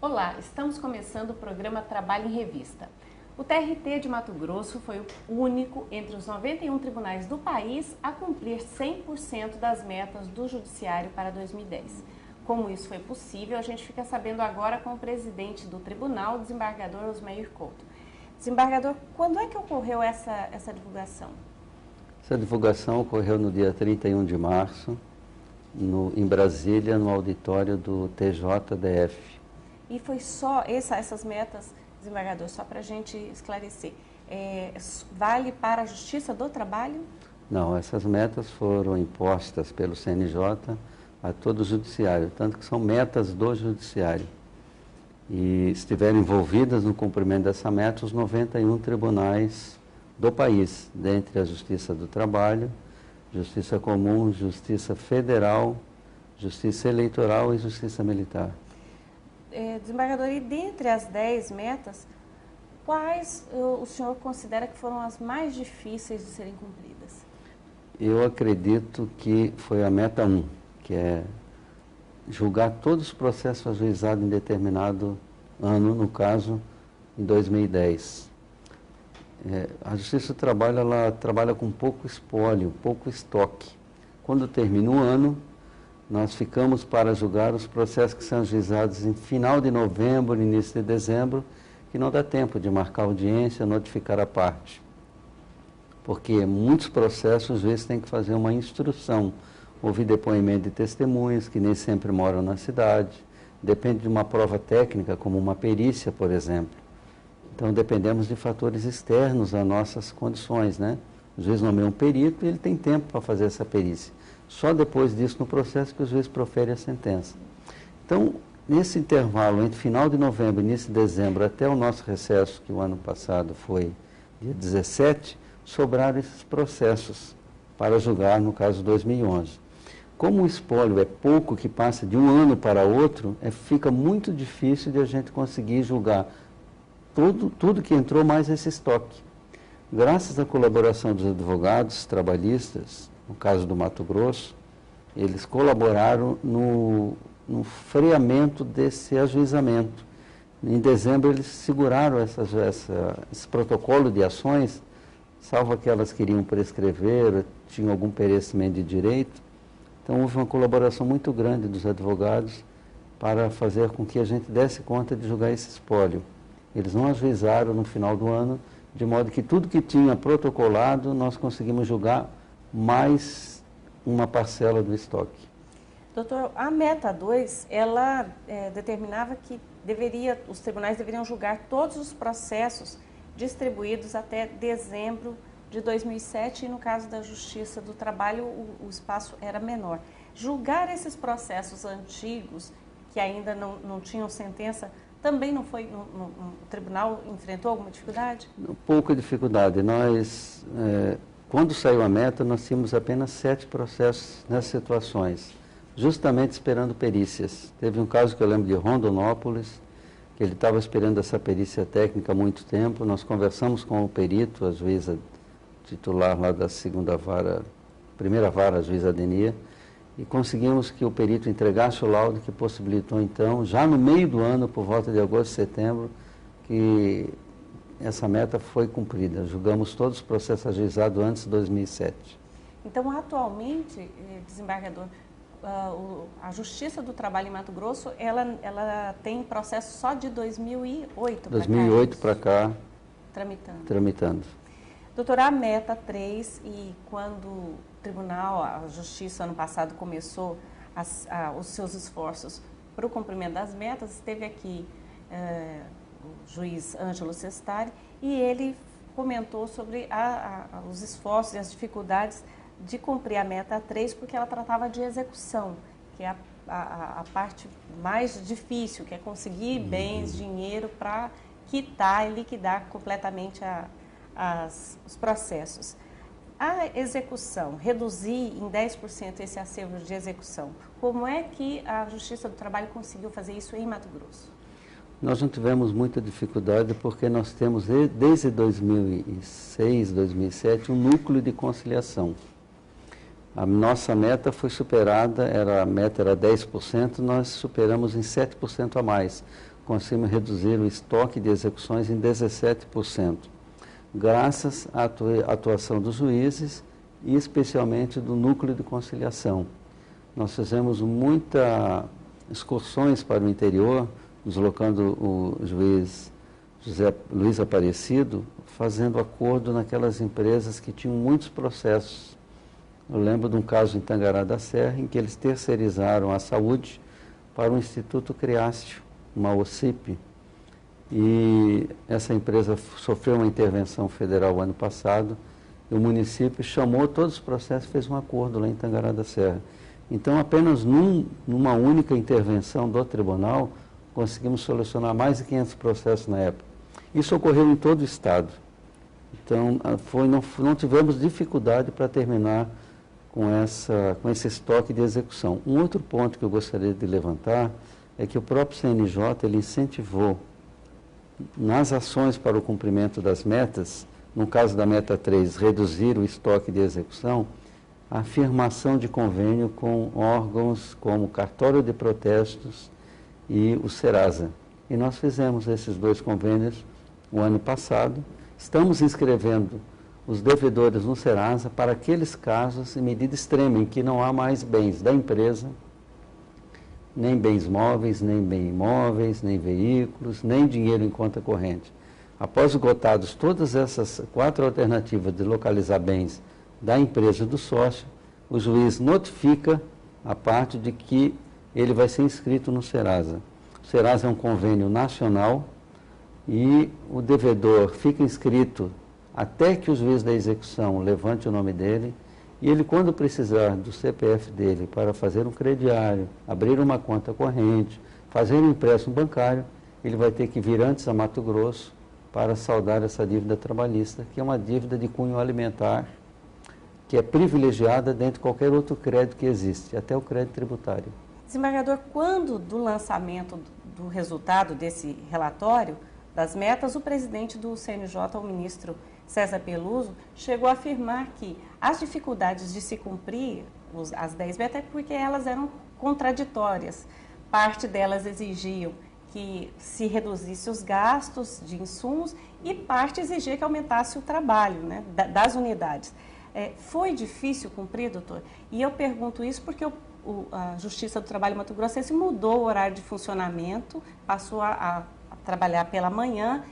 Olá, estamos começando o programa Trabalho em Revista. O TRT de Mato Grosso foi o único entre os 91 tribunais do país a cumprir 100% das metas do Judiciário para 2010. Como isso foi possível, a gente fica sabendo agora com o presidente do tribunal, o desembargador Osmeir Couto. Desembargador, quando é que ocorreu essa divulgação? Essa divulgação ocorreu no dia 31 de março, em Brasília, no auditório do TJDF. E foi só essas metas, desembargador, só para a gente esclarecer, vale para a Justiça do Trabalho? Não, essas metas foram impostas pelo CNJ a todo o Judiciário, tanto que são metas do Judiciário. E estiveram envolvidas no cumprimento dessa meta os 91 tribunais do país, dentre a Justiça do Trabalho, Justiça Comum, Justiça Federal, Justiça Eleitoral e Justiça Militar. Desembargador, e dentre as 10 metas, quais o senhor considera que foram as mais difíceis de serem cumpridas? Eu acredito que foi a meta 1, que é julgar todos os processos ajuizados em determinado ano, no caso, em 2010. A Justiça do Trabalho, ela trabalha com pouco espólio, pouco estoque. Quando termina o ano, nós ficamos para julgar os processos que são ajuizados em final de novembro, início de dezembro, que não dá tempo de marcar audiência, notificar a parte. Porque muitos processos, às vezes, tem que fazer uma instrução, ouvir depoimento de testemunhas, que nem sempre moram na cidade, depende de uma prova técnica, como uma perícia, por exemplo. Então, dependemos de fatores externos às nossas condições, né? Às vezes nomeia um perito e ele tem tempo para fazer essa perícia. Só depois disso, no processo, que o juiz profere a sentença. Então, nesse intervalo, entre final de novembro e início de dezembro, até o nosso recesso, que o ano passado foi dia 17, sobraram esses processos para julgar, no caso 2011. Como o espólio é pouco, que passa de um ano para outro, fica muito difícil de a gente conseguir julgar tudo que entrou, mais esse estoque. Graças à colaboração dos advogados trabalhistas, no caso do Mato Grosso, eles colaboraram no freamento desse ajuizamento. Em dezembro, eles seguraram esse protocolo de ações, salvo aquelas que iriam prescrever, tinham algum perecimento de direito. Então, houve uma colaboração muito grande dos advogados para fazer com que a gente desse conta de julgar esse espólio. Eles não ajuizaram no final do ano, de modo que tudo que tinha protocolado, nós conseguimos julgar mais uma parcela do estoque. Doutor, a meta 2, ela determinava que os tribunais deveriam julgar todos os processos distribuídos até dezembro de 2007, e no caso da Justiça do Trabalho, o espaço era menor. Julgar esses processos antigos, que ainda não tinham sentença, também não foi, o tribunal enfrentou alguma dificuldade? Pouca dificuldade. Nós, quando saiu a meta, nós tínhamos apenas 7 processos nessas situações, justamente esperando perícias. Teve um caso que eu lembro de Rondonópolis, que ele estava esperando essa perícia técnica há muito tempo. Nós conversamos com o perito, a juíza titular lá da primeira vara, a juíza Adenia, e conseguimos que o perito entregasse o laudo, que possibilitou, então, já no meio do ano, por volta de agosto, setembro, que essa meta foi cumprida. Julgamos todos os processos ajuizados antes de 2007. Então, atualmente, desembargador, a Justiça do Trabalho em Mato Grosso, ela tem processo só de 2008 para cá? 2008 para cá, tramitando. Doutora, a meta 3, e quando o Tribunal, a Justiça, ano passado, começou os seus esforços para o cumprimento das metas, esteve aqui o juiz Ângelo Sestari, e ele comentou sobre os esforços e as dificuldades de cumprir a meta 3, porque ela tratava de execução, que é a parte mais difícil, que é conseguir bens, dinheiro para quitar e liquidar completamente os processos. A execução, reduzir em 10% esse acervo de execução, como é que a Justiça do Trabalho conseguiu fazer isso em Mato Grosso? Nós não tivemos muita dificuldade porque nós temos, desde 2006, 2007, um núcleo de conciliação. A nossa meta foi superada, a meta era 10%, nós superamos em 7% a mais, conseguimos reduzir o estoque de execuções em 17%, graças à atuação dos juízes e especialmente do núcleo de conciliação. Nós fizemos muitas excursões para o interior, deslocando o juiz José Luiz Aparecido, fazendo acordo naquelas empresas que tinham muitos processos. Eu lembro de um caso em Tangará da Serra, em que eles terceirizaram a saúde para o Instituto Criástio, uma OCIP. E essa empresa sofreu uma intervenção federal ano passado, e o município chamou todos os processos e fez um acordo lá em Tangará da Serra. Então, apenas numa única intervenção do tribunal, conseguimos solucionar mais de 500 processos na época. Isso ocorreu em todo o estado. Então, não tivemos dificuldade para terminar com esse estoque de execução. Um outro ponto que eu gostaria de levantar é que o próprio CNJ ele incentivou nas ações para o cumprimento das metas, no caso da meta 3, reduzir o estoque de execução, a afirmação de convênio com órgãos como o Cartório de Protestos e o Serasa. E nós fizemos esses 2 convênios o ano passado. Estamos inscrevendo os devedores no Serasa para aqueles casos em medida extrema, em que não há mais bens da empresa, nem bens móveis, nem bens imóveis, nem veículos, nem dinheiro em conta corrente. Após esgotados todas essas 4 alternativas de localizar bens da empresa do sócio, o juiz notifica a parte de que ele vai ser inscrito no Serasa. O Serasa é um convênio nacional e o devedor fica inscrito até que o juiz da execução levante o nome dele, e ele, quando precisar do CPF dele para fazer um crediário, abrir uma conta corrente, fazer um empréstimo bancário, ele vai ter que vir antes a Mato Grosso para saldar essa dívida trabalhista, que é uma dívida de cunho alimentar, que é privilegiada dentro de qualquer outro crédito que existe, até o crédito tributário. Desembargador, quando do lançamento do resultado desse relatório das metas, o presidente do CNJ, o ministro César Peluso, chegou a afirmar que as dificuldades de se cumprir as 10 metas é porque elas eram contraditórias. Parte delas exigiam que se reduzisse os gastos de insumos e parte exigia que aumentasse o trabalho, né, das unidades. Foi difícil cumprir, doutor? E eu pergunto isso porque a Justiça do Trabalho Mato Grossense mudou o horário de funcionamento, passou a trabalhar pela manhã,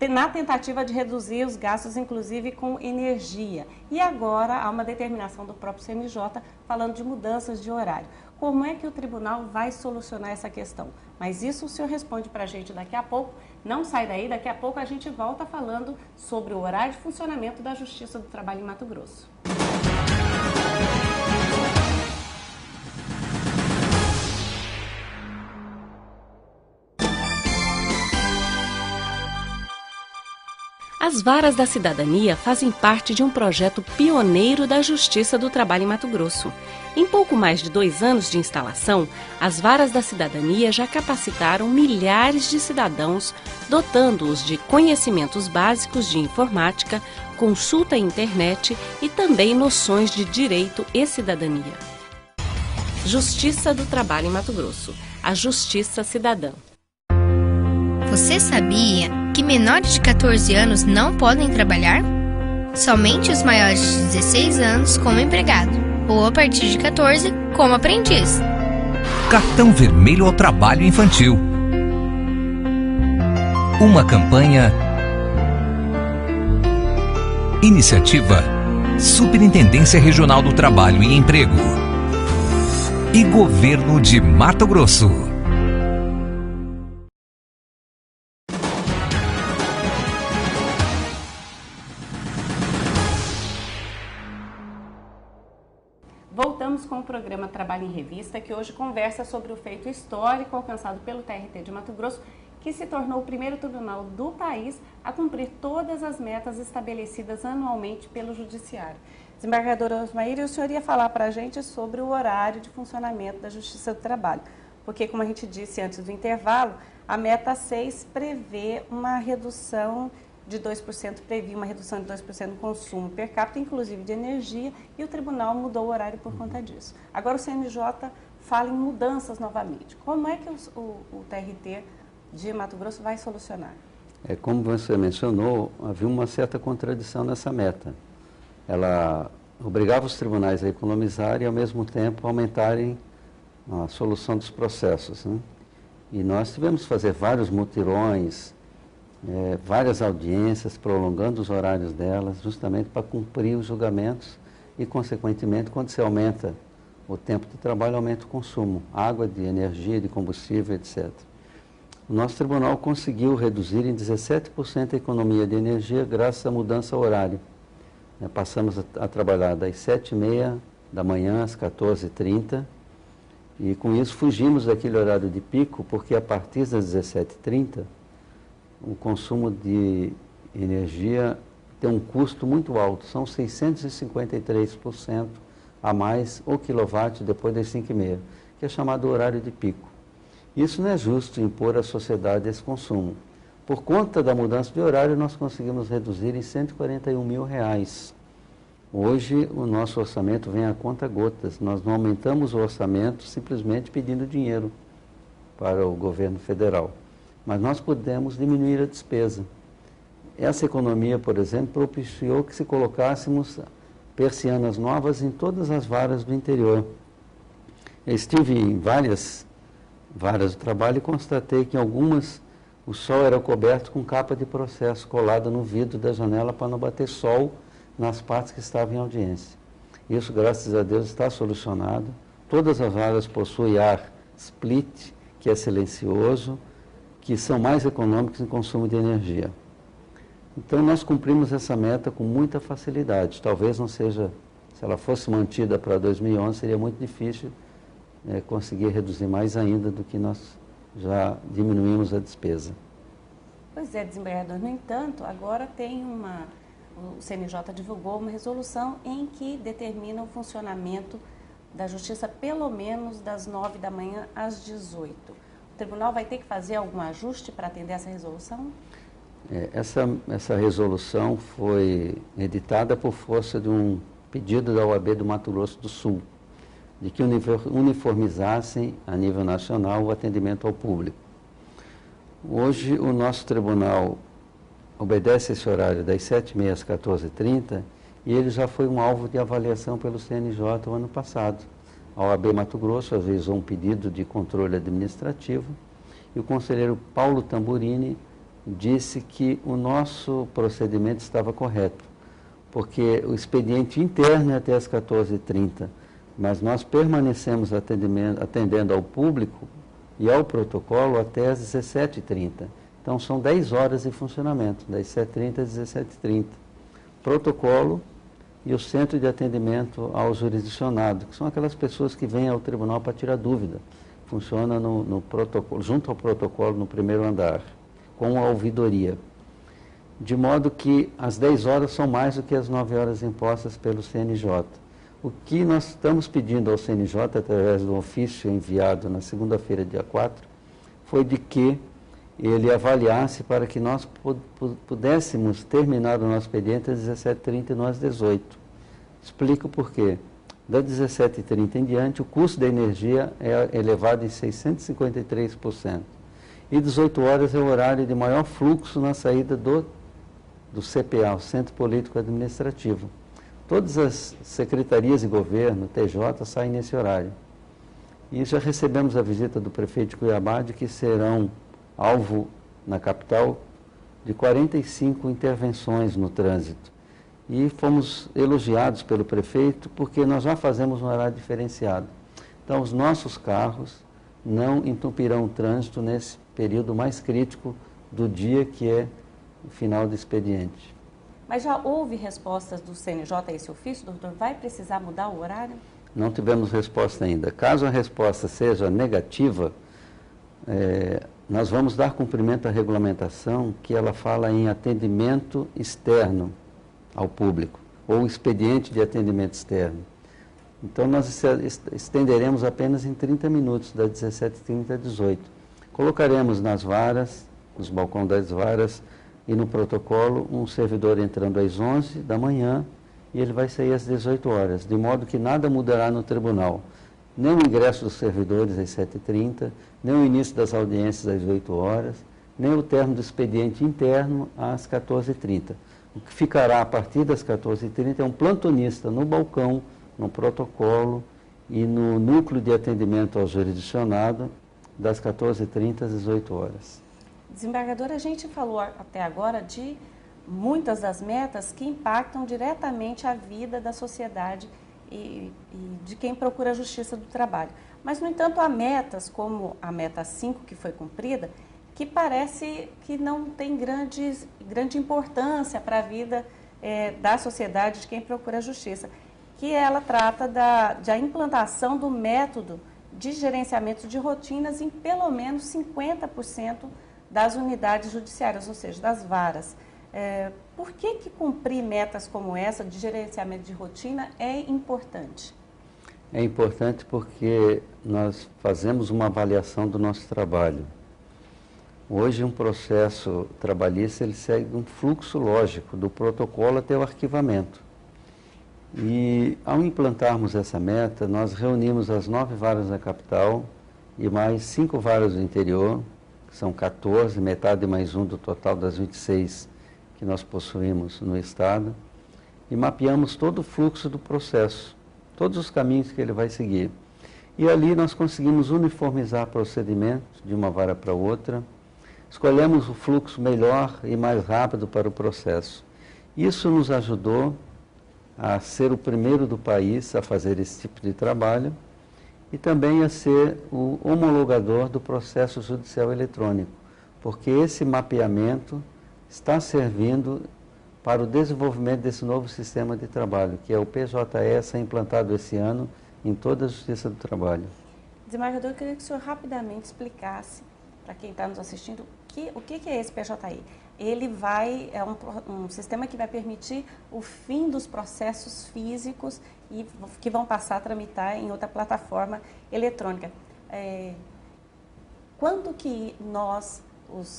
na tentativa de reduzir os gastos, inclusive com energia. E agora há uma determinação do próprio CNJ falando de mudanças de horário. Como é que o tribunal vai solucionar essa questão? Mas isso o senhor responde para a gente daqui a pouco. Não sai daí, daqui a pouco a gente volta falando sobre o horário de funcionamento da Justiça do Trabalho em Mato Grosso. As Varas da Cidadania fazem parte de um projeto pioneiro da Justiça do Trabalho em Mato Grosso. Em pouco mais de 2 anos de instalação, as Varas da Cidadania já capacitaram milhares de cidadãos, dotando-os de conhecimentos básicos de informática, consulta à internet e também noções de direito e cidadania. Justiça do Trabalho em Mato Grosso. A Justiça Cidadã. Você sabia que menores de 14 anos não podem trabalhar? Somente os maiores de 16 anos como empregado, ou a partir de 14 como aprendiz. Cartão Vermelho ao Trabalho Infantil. Uma campanha. Iniciativa Superintendência Regional do Trabalho e Emprego e Governo de Mato Grosso. Voltamos com o programa Trabalho em Revista, que hoje conversa sobre o feito histórico alcançado pelo TRT de Mato Grosso, que se tornou o primeiro tribunal do país a cumprir todas as metas estabelecidas anualmente pelo Judiciário. Desembargadora Osmaíra, o senhor ia falar para a gente sobre o horário de funcionamento da Justiça do Trabalho, porque, como a gente disse antes do intervalo, a meta 6 prevê uma redução de 2%, previa uma redução de 2% no consumo per capita, inclusive de energia, e o tribunal mudou o horário por conta disso. Agora o CNJ fala em mudanças novamente. Como é que o TRT de Mato Grosso vai solucionar? Como você mencionou, havia uma certa contradição nessa meta. Ela obrigava os tribunais a economizarem e, ao mesmo tempo, aumentarem a solução dos processos, né? E nós tivemos que fazer vários mutirões, várias audiências, prolongando os horários delas, justamente para cumprir os julgamentos e, consequentemente, quando se aumenta o tempo de trabalho, aumenta o consumo, água, de energia, de combustível, etc. O nosso tribunal conseguiu reduzir em 17% a economia de energia graças à mudança horária. Passamos a trabalhar das 7h30 da manhã às 14h30 e com isso fugimos daquele horário de pico, porque a partir das 17h30 o consumo de energia tem um custo muito alto, são 653% a mais o quilowatt depois das 5h30, que é chamado horário de pico. Isso não é justo impor à sociedade esse consumo. Por conta da mudança de horário, nós conseguimos reduzir em R$141 mil. Hoje, o nosso orçamento vem a conta gotas. Nós não aumentamos o orçamento simplesmente pedindo dinheiro para o governo federal. Mas nós podemos diminuir a despesa. Essa economia, por exemplo, propiciou que se colocássemos persianas novas em todas as varas do interior. Eu estive em várias varas de trabalho e constatei que em algumas o sol era coberto com capa de processo colada no vidro da janela para não bater sol nas partes que estavam em audiência. Isso, graças a Deus, está solucionado. Todas as varas possuem ar split, que é silencioso, que são mais econômicos em consumo de energia. Então, nós cumprimos essa meta com muita facilidade. Talvez não seja, se ela fosse mantida para 2011, seria muito difícil conseguir reduzir mais ainda do que nós já diminuímos a despesa. Pois é, desembargador. No entanto, agora o CNJ divulgou uma resolução em que determina o funcionamento da Justiça pelo menos das 9 da manhã às 18. O tribunal vai ter que fazer algum ajuste para atender essa resolução? Essa resolução foi editada por força de um pedido da OAB do Mato Grosso do Sul, de que uniformizassem a nível nacional o atendimento ao público. Hoje, o nosso tribunal obedece esse horário das 7h30 às 14h30 e ele já foi um alvo de avaliação pelo CNJ o ano passado. A OAB Mato Grosso avisou um pedido de controle administrativo e o conselheiro Paulo Tamburini disse que o nosso procedimento estava correto, porque o expediente interno é até às 14h30, mas nós permanecemos atendendo ao público e ao protocolo até às 17h30. Então, são 10 horas de funcionamento, das 7h30 às 17h30. Protocolo e o centro de atendimento ao jurisdicionado, que são aquelas pessoas que vêm ao tribunal para tirar dúvida. Funciona no protocolo, junto ao protocolo no primeiro andar, com a ouvidoria. De modo que as 10 horas são mais do que as 9 horas impostas pelo CNJ. O que nós estamos pedindo ao CNJ, através do ofício enviado na segunda-feira, dia 4, foi de que ele avaliasse para que nós pudéssemos terminar o nosso expediente às 17h30 e não às 18h. Explico por quê. Das 17h30 em diante, o custo da energia é elevado em 653%. E 18 horas é o horário de maior fluxo na saída do CPA, o Centro Político Administrativo. Todas as secretarias de governo, TJ, saem nesse horário. E já recebemos a visita do prefeito de Cuiabá de que serão alvo na capital de 45 intervenções no trânsito. E fomos elogiados pelo prefeito porque nós já fazemos um horário diferenciado. Então, os nossos carros não entupirão o trânsito nesse período mais crítico do dia, que é o final do expediente. Mas já houve respostas do CNJ a esse ofício, doutor? Vai precisar mudar o horário? Não tivemos resposta ainda. Caso a resposta seja negativa, nós vamos dar cumprimento à regulamentação que ela fala em atendimento externo ao público, ou expediente de atendimento externo. Então, nós estenderemos apenas em 30 minutos, das 17h30 às 18h. Colocaremos nas varas, nos balcões das varas e no protocolo, um servidor entrando às 11 da manhã e ele vai sair às 18 horas, de modo que nada mudará no tribunal. nem o ingresso dos servidores às 7h30, nem o início das audiências às 8 horas, nem o término do expediente interno às 14h30. O que ficará a partir das 14h30 é um plantonista no balcão, no protocolo e no núcleo de atendimento ao jurisdicionado, das 14h30 às 18 horas. Desembargador, a gente falou até agora de muitas das metas que impactam diretamente a vida da sociedade e de quem procura a justiça do trabalho. Mas, no entanto, há metas, como a meta 5, que foi cumprida, que parece que não tem grande importância para a vida da sociedade de quem procura a justiça, que ela trata da implantação do método de gerenciamento de rotinas em pelo menos 50% das unidades judiciárias, ou seja, das varas. Por que cumprir metas como essa de gerenciamento de rotina é importante? É importante porque nós fazemos uma avaliação do nosso trabalho. Hoje, um processo trabalhista ele segue um fluxo lógico, do protocolo até o arquivamento. E, ao implantarmos essa meta, nós reunimos as 9 varas da capital e mais 5 varas do interior, que são 14, metade mais 1 do total das 26 que nós possuímos no Estado, e mapeamos todo o fluxo do processo, todos os caminhos que ele vai seguir. E ali nós conseguimos uniformizar procedimentos de uma vara para outra, escolhemos o fluxo melhor e mais rápido para o processo. Isso nos ajudou a ser o primeiro do país a fazer esse tipo de trabalho e também a ser o homologador do processo judicial eletrônico, porque esse mapeamento está servindo para o desenvolvimento desse novo sistema de trabalho, que é o PJE, implantado esse ano em toda a Justiça do Trabalho. Desembargador, eu queria que o senhor rapidamente explicasse para quem está nos assistindo o que é esse PJE. Ele é um sistema que vai permitir o fim dos processos físicos e que vão passar a tramitar em outra plataforma eletrônica. Quando que nós,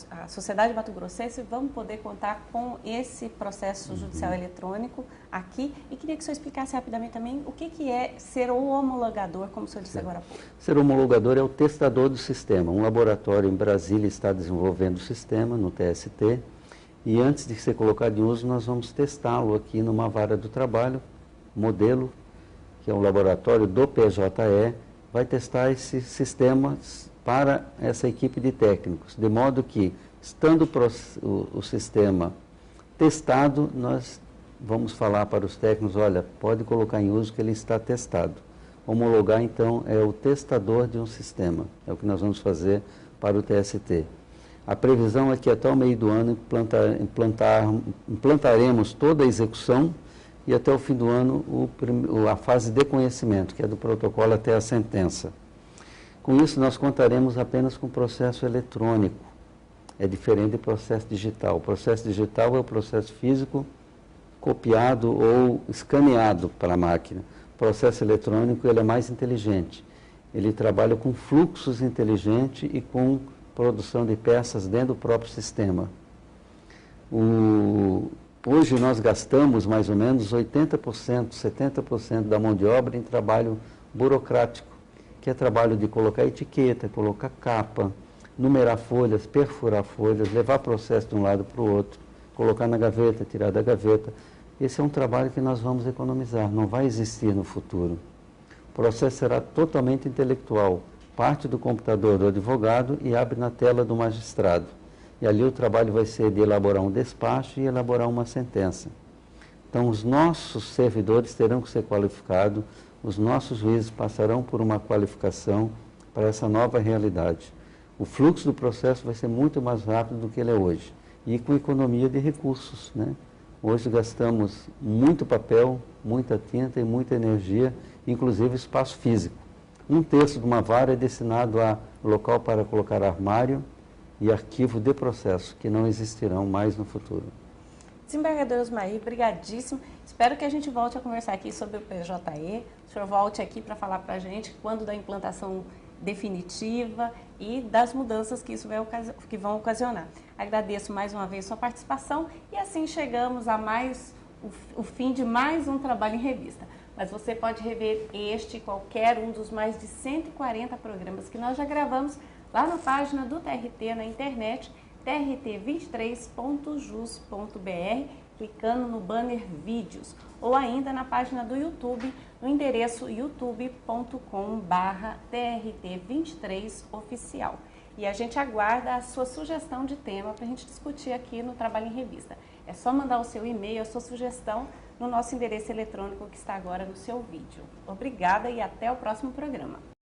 a sociedade mato-grossense, vamos poder contar com esse processo judicial eletrônico aqui? E queria que o senhor explicasse rapidamente também o que é ser o homologador, como o senhor disse agora há pouco. Ser homologador é o testador do sistema. Um laboratório em Brasília está desenvolvendo o sistema no TST e antes de ser colocado em uso nós vamos testá-lo aqui numa vara do trabalho, modelo, que é um laboratório do PJE, vai testar esses sistemas para essa equipe de técnicos, de modo que, estando o sistema testado, nós vamos falar para os técnicos, olha, pode colocar em uso que ele está testado. Homologar, então, é o testador de um sistema, é o que nós vamos fazer para o TST. A previsão é que até o meio do ano implantaremos toda a execução e até o fim do ano a fase de conhecimento, que é do protocolo até a sentença. Com isso, nós contaremos apenas com processo eletrônico. É diferente do processo digital. O processo digital é o processo físico copiado ou escaneado para a máquina. O processo eletrônico ele é mais inteligente. Ele trabalha com fluxos inteligentes e com produção de peças dentro do próprio sistema. Hoje nós gastamos mais ou menos 80%, 70% da mão de obra em trabalho burocrático, que é trabalho de colocar etiqueta, colocar capa, numerar folhas, perfurar folhas, levar processo de um lado para o outro, colocar na gaveta, tirar da gaveta. Esse é um trabalho que nós vamos economizar, não vai existir no futuro. O processo será totalmente intelectual, parte do computador do advogado e abre na tela do magistrado. E ali o trabalho vai ser de elaborar um despacho e elaborar uma sentença. Então os nossos servidores terão que ser qualificados, os nossos juízes passarão por uma qualificação para essa nova realidade. O fluxo do processo vai ser muito mais rápido do que ele é hoje e com economia de recursos, né? Hoje gastamos muito papel, muita tinta e muita energia, inclusive espaço físico. 1/3 de uma vara é destinado a local para colocar armário e arquivo de processo, que não existirão mais no futuro. Desembargador Osmair, brigadíssimo. Espero que a gente volte a conversar aqui sobre o PJE. O senhor volte aqui para falar para a gente quando da implantação definitiva e das mudanças que isso que vão ocasionar. Agradeço mais uma vez sua participação e assim chegamos a o fim de mais um Trabalho em Revista. Mas você pode rever este e qualquer um dos mais de 140 programas que nós já gravamos lá na página do TRT na internet, trt23.jus.br, clicando no banner Vídeos, ou ainda na página do YouTube, no endereço youtube.com/trt23oficial. E a gente aguarda a sua sugestão de tema para a gente discutir aqui no Trabalho em Revista. É só mandar o seu e-mail, a sua sugestão, no nosso endereço eletrônico que está agora no seu vídeo. Obrigada e até o próximo programa.